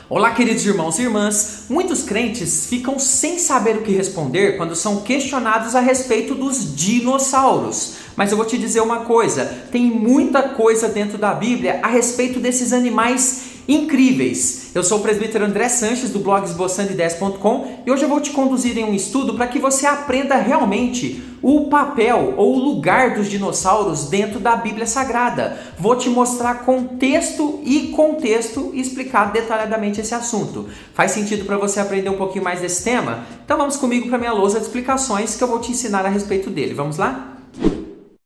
Olá, queridos irmãos e irmãs. Muitos crentes ficam sem saber o que responder quando são questionados a respeito dos dinossauros. Mas eu vou te dizer uma coisa, tem muita coisa dentro da Bíblia a respeito desses animais incríveis. Eu sou o presbítero André Sanches do blog esboçandoideias.com e hoje eu vou te conduzir em um estudo para que você aprenda realmente o papel ou o lugar dos dinossauros dentro da Bíblia Sagrada. Vou te mostrar contexto e explicar detalhadamente esse assunto. Faz sentido para você aprender um pouquinho mais desse tema? Então vamos comigo para minha lousa de explicações que eu vou te ensinar a respeito dele. Vamos lá?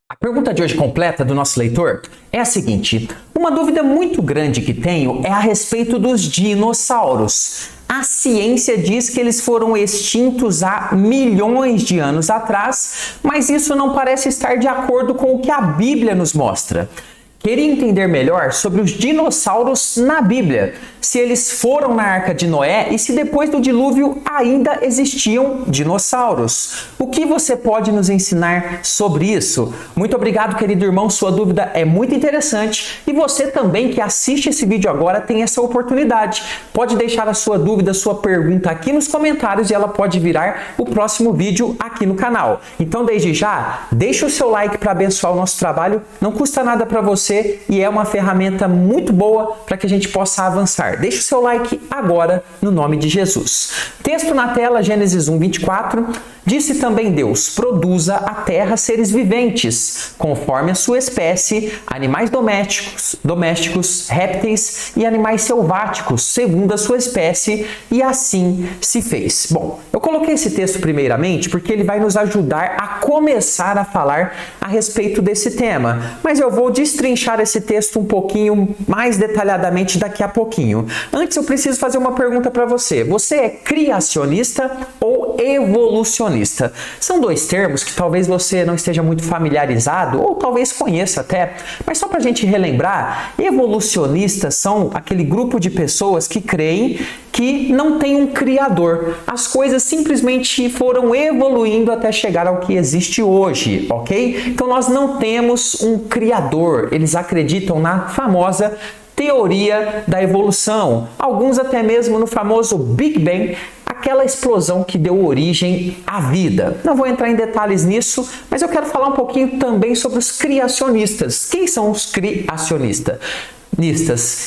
A pergunta de hoje completa do nosso leitor é a seguinte: uma dúvida muito grande que tenho é a respeito dos dinossauros. A ciência diz que eles foram extintos há milhões de anos atrás, mas isso não parece estar de acordo com o que a Bíblia nos mostra. Queria entender melhor sobre os dinossauros na Bíblia, se eles foram na Arca de Noé e se depois do dilúvio ainda existiam dinossauros. O que você pode nos ensinar sobre isso? Muito obrigado, querido irmão, sua dúvida é muito interessante e você também que assiste esse vídeo agora tem essa oportunidade. Pode deixar a sua dúvida, sua pergunta aqui nos comentários e ela pode virar o próximo vídeo aqui no canal. Então, desde já, deixa o seu like para abençoar o nosso trabalho, não custa nada para você e é uma ferramenta muito boa para que a gente possa avançar. Deixe o seu like agora no nome de Jesus. Texto na tela, Gênesis 1:24. Disse também Deus: produza a terra seres viventes, conforme a sua espécie, animais domésticos, répteis e animais selváticos, segundo a sua espécie, e assim se fez. Bom, eu coloquei esse texto primeiramente porque ele vai nos ajudar a começar a falar a respeito desse tema, mas eu vou destrinchar esse texto um pouquinho mais detalhadamente daqui a pouquinho. Antes eu preciso fazer uma pergunta para você. Você é criacionista ou evolucionista? São dois termos que talvez você não esteja muito familiarizado ou talvez conheça até, mas só para a gente relembrar, evolucionistas são aquele grupo de pessoas que creem que não tem um criador. As coisas simplesmente foram evoluindo até chegar ao que existe hoje, ok? Então nós não temos um criador. Eles acreditam na famosa teoria da evolução. Alguns até mesmo no famoso Big Bang, aquela explosão que deu origem à vida. Não vou entrar em detalhes nisso, mas eu quero falar um pouquinho também sobre os criacionistas. Quem são os criacionistas?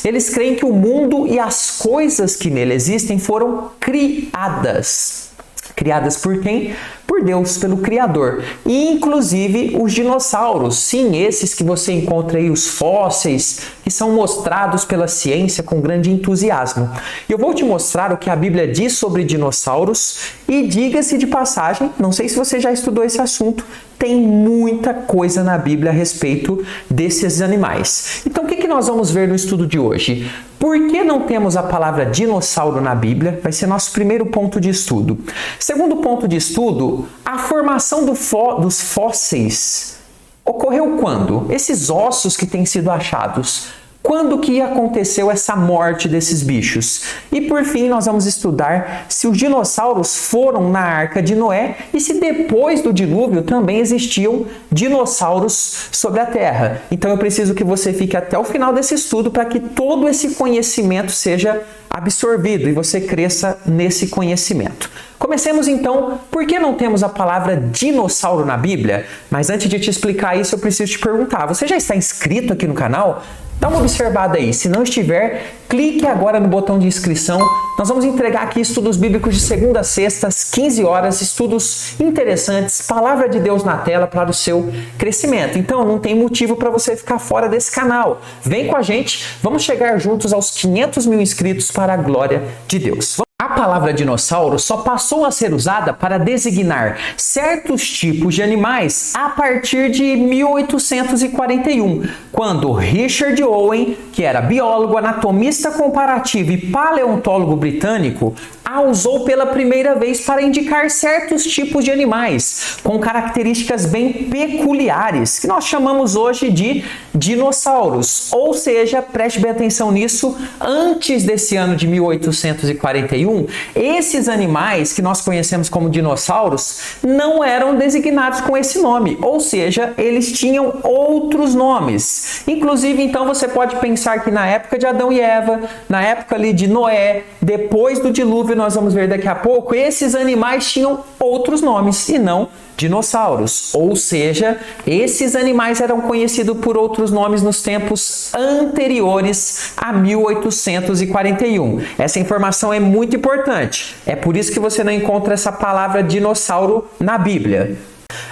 Eles creem que o mundo e as coisas que nele existem foram criadas. Criadas por quem? Por Deus, pelo Criador. E inclusive os dinossauros, sim, esses que você encontra aí, os fósseis, que são mostrados pela ciência com grande entusiasmo. Eu vou te mostrar o que a Bíblia diz sobre dinossauros e diga-se de passagem, não sei se você já estudou esse assunto, tem muita coisa na Bíblia a respeito desses animais. Então, o que nós vamos ver no estudo de hoje? Por que não temos a palavra dinossauro na Bíblia? Vai ser nosso primeiro ponto de estudo. Segundo ponto de estudo, a formação dos fósseis ocorreu quando? Esses ossos que têm sido achados. Quando que aconteceu essa morte desses bichos? E por fim, nós vamos estudar se os dinossauros foram na Arca de Noé e se depois do dilúvio também existiam dinossauros sobre a Terra. Então eu preciso que você fique até o final desse estudo para que todo esse conhecimento seja absorvido e você cresça nesse conhecimento. Comecemos então, por que não temos a palavra dinossauro na Bíblia? Mas antes de te explicar isso, eu preciso te perguntar, você já está inscrito aqui no canal? Dá uma observada aí, se não estiver, clique agora no botão de inscrição. Nós vamos entregar aqui estudos bíblicos de segunda a sexta, às 15 horas, estudos interessantes, palavra de Deus na tela para o seu crescimento. Então não tem motivo para você ficar fora desse canal. Vem com a gente, vamos chegar juntos aos 500 mil inscritos para a glória de Deus. A palavra dinossauro só passou a ser usada para designar certos tipos de animais a partir de 1841, quando Richard Owen, que era biólogo, anatomista comparativo e paleontólogo britânico, a usou pela primeira vez para indicar certos tipos de animais com características bem peculiares, que nós chamamos hoje de dinossauros. Ou seja, preste bem atenção nisso, antes desse ano de 1841, esses animais que nós conhecemos como dinossauros não eram designados com esse nome, ou seja, eles tinham outros nomes. Inclusive, então, você pode pensar que na época de Adão e Eva, na época ali de Noé, depois do dilúvio, nós vamos ver daqui a pouco, esses animais tinham outros nomes e não dinossauros. Ou seja, esses animais eram conhecidos por outros nomes nos tempos anteriores a 1841. Essa informação é muito importante. É por isso que você não encontra essa palavra dinossauro na Bíblia.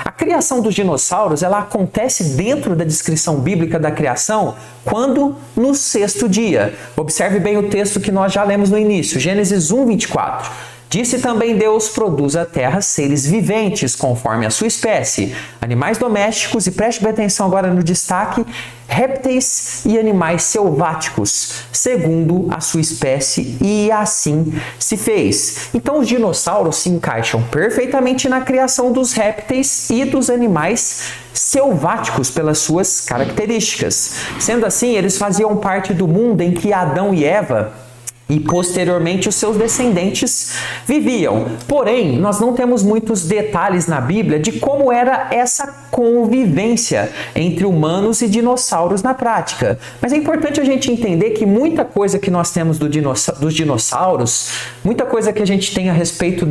A criação dos dinossauros, ela acontece dentro da descrição bíblica da criação quando no sexto dia. Observe bem o texto que nós já lemos no início, Gênesis 1, 24. Disse também Deus, produz a terra seres viventes, conforme a sua espécie, animais domésticos, e preste bem atenção agora no destaque, répteis e animais selváticos, segundo a sua espécie, e assim se fez. Então os dinossauros se encaixam perfeitamente na criação dos répteis e dos animais selváticos pelas suas características. Sendo assim, eles faziam parte do mundo em que Adão e Eva e posteriormente os seus descendentes viviam. Porém, nós não temos muitos detalhes na Bíblia de como era essa convivência entre humanos e dinossauros na prática. Mas é importante a gente entender que muita coisa que nós temos dos dinossauros, muita coisa que a gente tem a respeito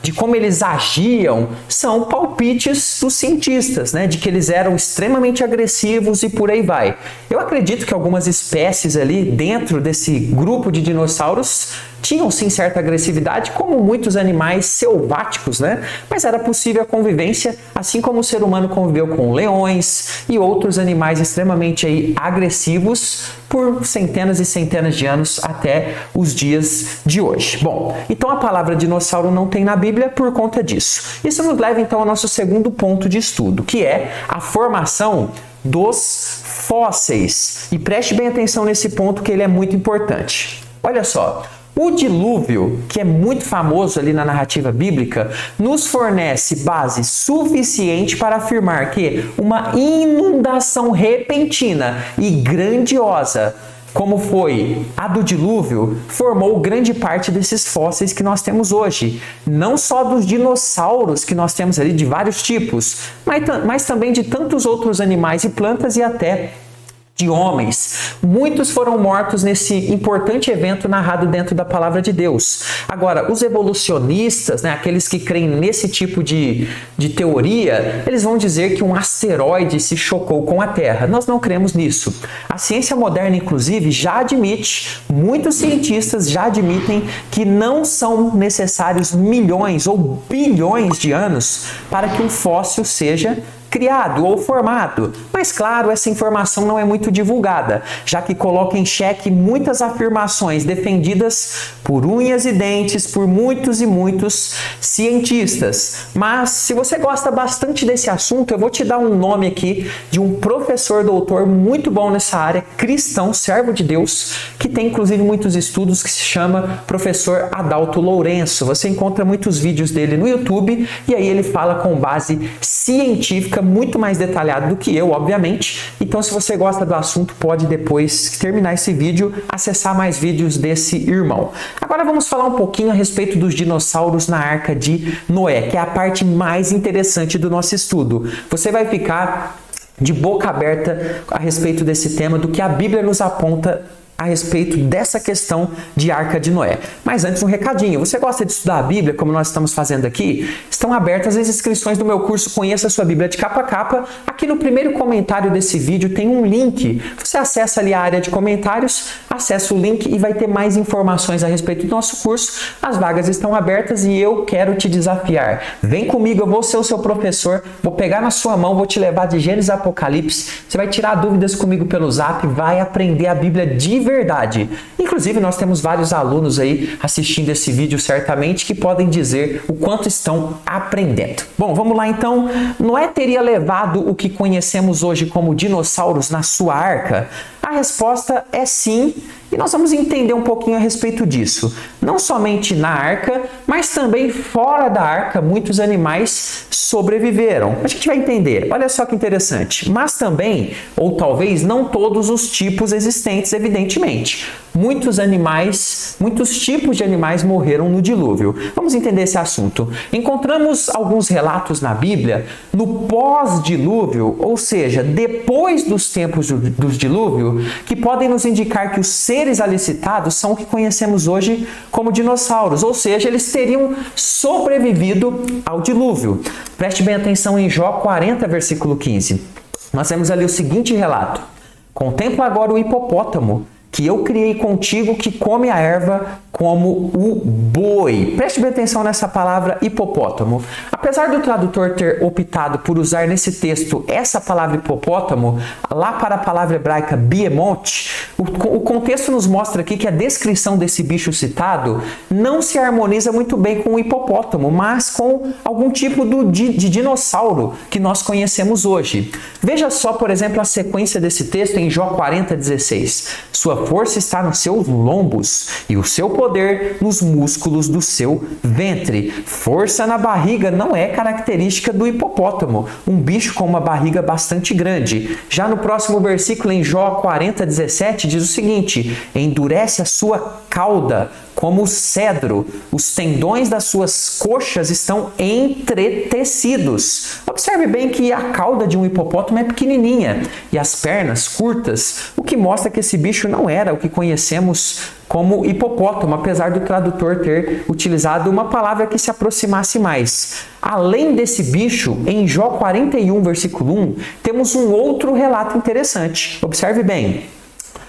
de como eles agiam, são palpites dos cientistas, né? De que eles eram extremamente agressivos e por aí vai. Eu acredito que algumas espécies ali dentro desse grupo de dinossauros tinham sim certa agressividade, como muitos animais selváticos, né? Mas era possível a convivência, assim como o ser humano conviveu com leões e outros animais extremamente agressivos por centenas e centenas de anos até os dias de hoje. Bom, então a palavra dinossauro não tem na Bíblia por conta disso. Isso nos leva então ao nosso segundo ponto de estudo, que é a formação dos fósseis. E preste bem atenção nesse ponto, que ele é muito importante. Olha só, o dilúvio, que é muito famoso ali na narrativa bíblica, nos fornece base suficiente para afirmar que uma inundação repentina e grandiosa, como foi a do dilúvio, formou grande parte desses fósseis que nós temos hoje. Não só dos dinossauros que nós temos ali de vários tipos, mas também de tantos outros animais e plantas e até de homens. Muitos foram mortos nesse importante evento narrado dentro da palavra de Deus. Agora, os evolucionistas, né, aqueles que creem nesse tipo de teoria, eles vão dizer que um asteroide se chocou com a Terra. Nós não cremos nisso. A ciência moderna, inclusive, já admite, muitos cientistas já admitem que não são necessários milhões ou bilhões de anos para que um fóssil seja criado ou formado. Mas claro, essa informação não é muito divulgada, já que coloca em xeque muitas afirmações defendidas por unhas e dentes por muitos e muitos cientistas. Mas se você gosta bastante desse assunto, eu vou te dar um nome aqui de um professor doutor muito bom nessa área, cristão, servo de Deus, que tem inclusive muitos estudos, que se chama professor Adalto Lourenço. Você encontra muitos vídeos dele no YouTube e aí ele fala com base científica muito mais detalhado do que eu, obviamente. Então, se você gosta do assunto, pode depois que terminar esse vídeo, acessar mais vídeos desse irmão. Agora vamos falar um pouquinho a respeito dos dinossauros na Arca de Noé, que é a parte mais interessante do nosso estudo. Você vai ficar de boca aberta a respeito desse tema, do que a Bíblia nos aponta a respeito dessa questão de Arca de Noé. Mas antes, um recadinho. Você gosta de estudar a Bíblia, como nós estamos fazendo aqui? Estão abertas as inscrições do meu curso Conheça a Sua Bíblia de Capa a Capa. Aqui no primeiro comentário desse vídeo tem um link. Você acessa ali a área de comentários, acessa o link e vai ter mais informações a respeito do nosso curso. As vagas estão abertas e eu quero te desafiar. Vem comigo, eu vou ser o seu professor, vou pegar na sua mão, vou te levar de Gênesis a Apocalipse. Você vai tirar dúvidas comigo pelo Zap, vai aprender a Bíblia de verdade. Inclusive, nós temos vários alunos aí assistindo esse vídeo certamente que podem dizer o quanto estão aprendendo. Bom, vamos lá então. Noé teria levado o que conhecemos hoje como dinossauros na sua arca? A resposta é sim, e nós vamos entender um pouquinho a respeito disso. Não somente na arca, mas também fora da arca, muitos animais sobreviveram. A gente vai entender, olha só que interessante. Mas também, ou talvez não todos os tipos existentes, evidentemente. Muitos animais, muitos tipos de animais morreram no dilúvio. Vamos entender esse assunto. Encontramos alguns relatos na Bíblia no pós-dilúvio, ou seja, depois dos tempos dos dilúvio, que podem nos indicar que os seres ali citados são o que conhecemos hoje como dinossauros, ou seja, eles teriam sobrevivido ao dilúvio. Preste bem atenção em Jó 40, versículo 15. Nós temos ali o seguinte relato: contempla agora o hipopótamo, que eu criei contigo, que come a erva como o boi. Preste bem atenção nessa palavra hipopótamo. Apesar do tradutor ter optado por usar nesse texto essa palavra hipopótamo, lá para a palavra hebraica behemoth, o contexto nos mostra aqui que a descrição desse bicho citado não se harmoniza muito bem com o hipopótamo, mas com algum tipo de dinossauro que nós conhecemos hoje. Veja só, por exemplo, a sequência desse texto em Jó 40, 16. Sua força está nos seus lombos e o seu poder nos músculos do seu ventre. Força na barriga não é característica do hipopótamo, um bicho com uma barriga bastante grande. Já no próximo versículo, em Jó 40, 17, diz o seguinte: endurece a sua cauda como o cedro, os tendões das suas coxas estão entretecidos. Observe bem que a cauda de um hipopótamo é pequenininha e as pernas curtas, o que mostra que esse bicho não era o que conhecemos como hipopótamo, apesar do tradutor ter utilizado uma palavra que se aproximasse mais. Além desse bicho, em Jó 41, versículo 1, temos um outro relato interessante. Observe bem.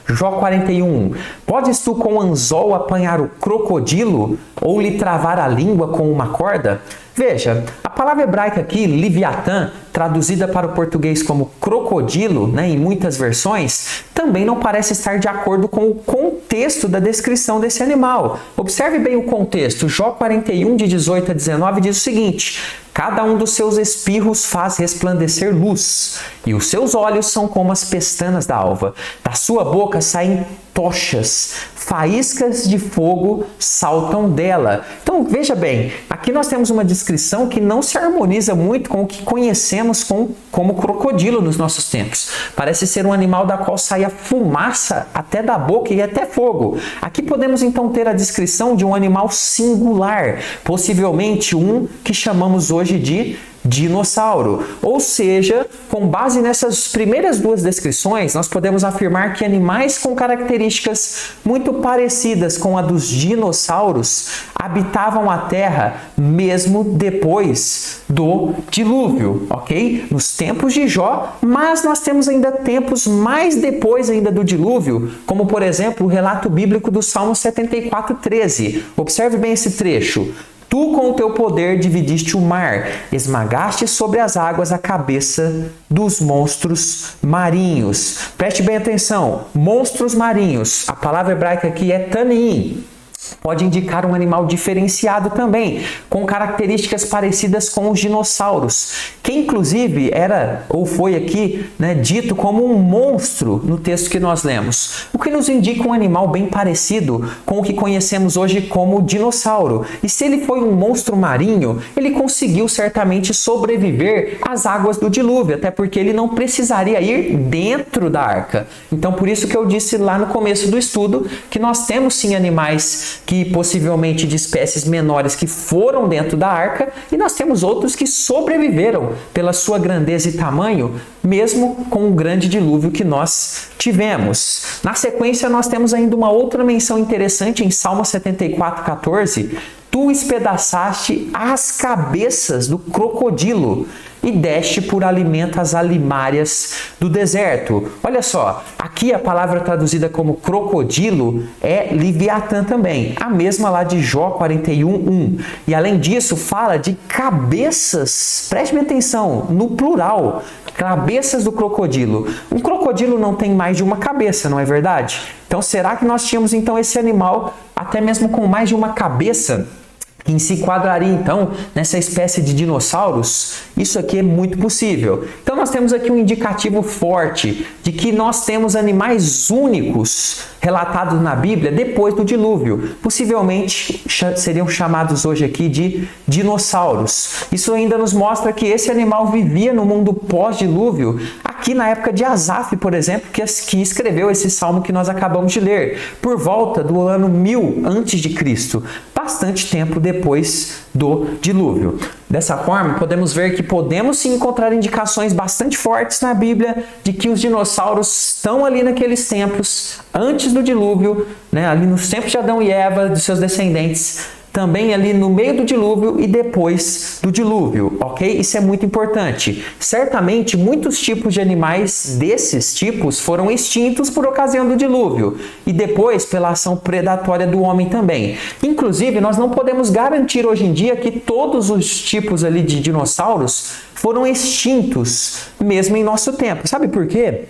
Jó 41. Podes tu com anzol apanhar o crocodilo ou lhe travar a língua com uma corda? Veja, a palavra hebraica aqui, Leviatã, traduzida para o português como crocodilo, em muitas versões, também não parece estar de acordo com o contexto da descrição desse animal. Observe bem o contexto. Jó 41, de 18 a 19, diz o seguinte: cada um dos seus espirros faz resplandecer luz, e os seus olhos são como as pestanas da alva. Da sua boca saem tochas, faíscas de fogo saltam dela. Então, veja bem, aqui nós temos uma descrição que não se harmoniza muito com o que conhecemos como crocodilo nos nossos tempos. Parece ser um animal da qual saia fumaça até da boca e até fogo. Aqui podemos então ter a descrição de um animal singular, possivelmente um que chamamos hoje de dinossauro. Ou seja, com base nessas primeiras duas descrições, nós podemos afirmar que animais com características muito parecidas com a dos dinossauros habitavam a Terra mesmo depois do dilúvio, ok? Nos tempos de Jó, mas nós temos ainda tempos mais depois ainda do dilúvio, como por exemplo o relato bíblico do Salmo 74, 13. Observe bem esse trecho. Tu com o teu poder dividiste o mar, esmagaste sobre as águas a cabeça dos monstros marinhos. Preste bem atenção, monstros marinhos, a palavra hebraica aqui é tanim. Pode indicar um animal diferenciado também, com características parecidas com os dinossauros, que inclusive era ou foi aqui dito como um monstro no texto que nós lemos, o que nos indica um animal bem parecido com o que conhecemos hoje como dinossauro. E se ele foi um monstro marinho, ele conseguiu certamente sobreviver às águas do dilúvio, até porque ele não precisaria ir dentro da arca. Então, por isso que eu disse lá no começo do estudo que nós temos sim animais que possivelmente de espécies menores que foram dentro da arca, e nós temos outros que sobreviveram pela sua grandeza e tamanho, mesmo com o grande dilúvio que nós tivemos. Na sequência, nós temos ainda uma outra menção interessante em Salmo 74, 14. Tu espedaçaste as cabeças do crocodilo e deste por alimento as alimárias do deserto. Olha só, aqui a palavra traduzida como crocodilo é Leviatã também, a mesma lá de Jó 41, 1. E além disso, fala de cabeças, preste bem atenção, no plural, cabeças do crocodilo. Um crocodilo não tem mais de uma cabeça, não é verdade? Então, será que nós tínhamos então esse animal até mesmo com mais de uma cabeça? que se enquadraria então nessa espécie de dinossauros, isso aqui é muito possível. Então nós temos aqui um indicativo forte de que nós temos animais únicos relatados na Bíblia depois do dilúvio. Possivelmente seriam chamados hoje aqui de dinossauros. Isso ainda nos mostra que esse animal vivia no mundo pós-dilúvio, aqui na época de Asaf, por exemplo, que escreveu esse salmo que nós acabamos de ler, por volta do ano 1000 a.C., bastante tempo depois do dilúvio. Dessa forma, podemos ver que podemos sim encontrar indicações bastante fortes na Bíblia de que os dinossauros estão ali naqueles tempos, antes do dilúvio, né, ali nos tempos de Adão e Eva, dos seus descendentes, também ali no meio do dilúvio e depois do dilúvio, ok? Isso é muito importante. Certamente, muitos tipos de animais desses tipos foram extintos por ocasião do dilúvio e depois pela ação predatória do homem também. Inclusive, nós não podemos garantir hoje em dia que todos os tipos ali de dinossauros foram extintos, mesmo em nosso tempo. Sabe por quê?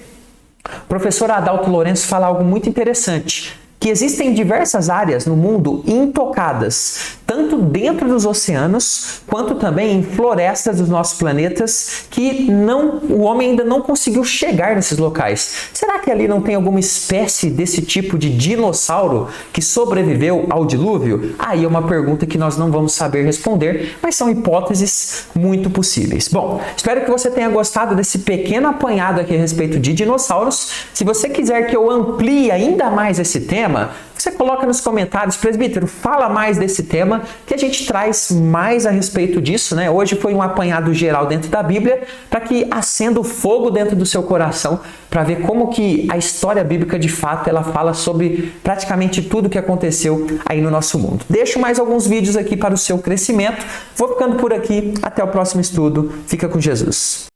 O professor Adalto Lourenço fala algo muito interessante, que existem diversas áreas no mundo intocadas, tanto dentro dos oceanos, quanto também em florestas dos nossos planetas, que o homem ainda não conseguiu chegar nesses locais. Será que ali não tem alguma espécie desse tipo de dinossauro que sobreviveu ao dilúvio? Aí é uma pergunta que nós não vamos saber responder, mas são hipóteses muito possíveis. Bom, espero que você tenha gostado desse pequeno apanhado aqui a respeito de dinossauros. Se você quiser que eu amplie ainda mais esse tema, você coloca nos comentários, presbítero, fala mais desse tema, que a gente traz mais a respeito disso, né? Hoje foi um apanhado geral dentro da Bíblia, para que acenda o fogo dentro do seu coração, para ver como que a história bíblica, de fato, ela fala sobre praticamente tudo que aconteceu aí no nosso mundo. Deixo mais alguns vídeos aqui para o seu crescimento. Vou ficando por aqui. Até o próximo estudo. Fica com Jesus.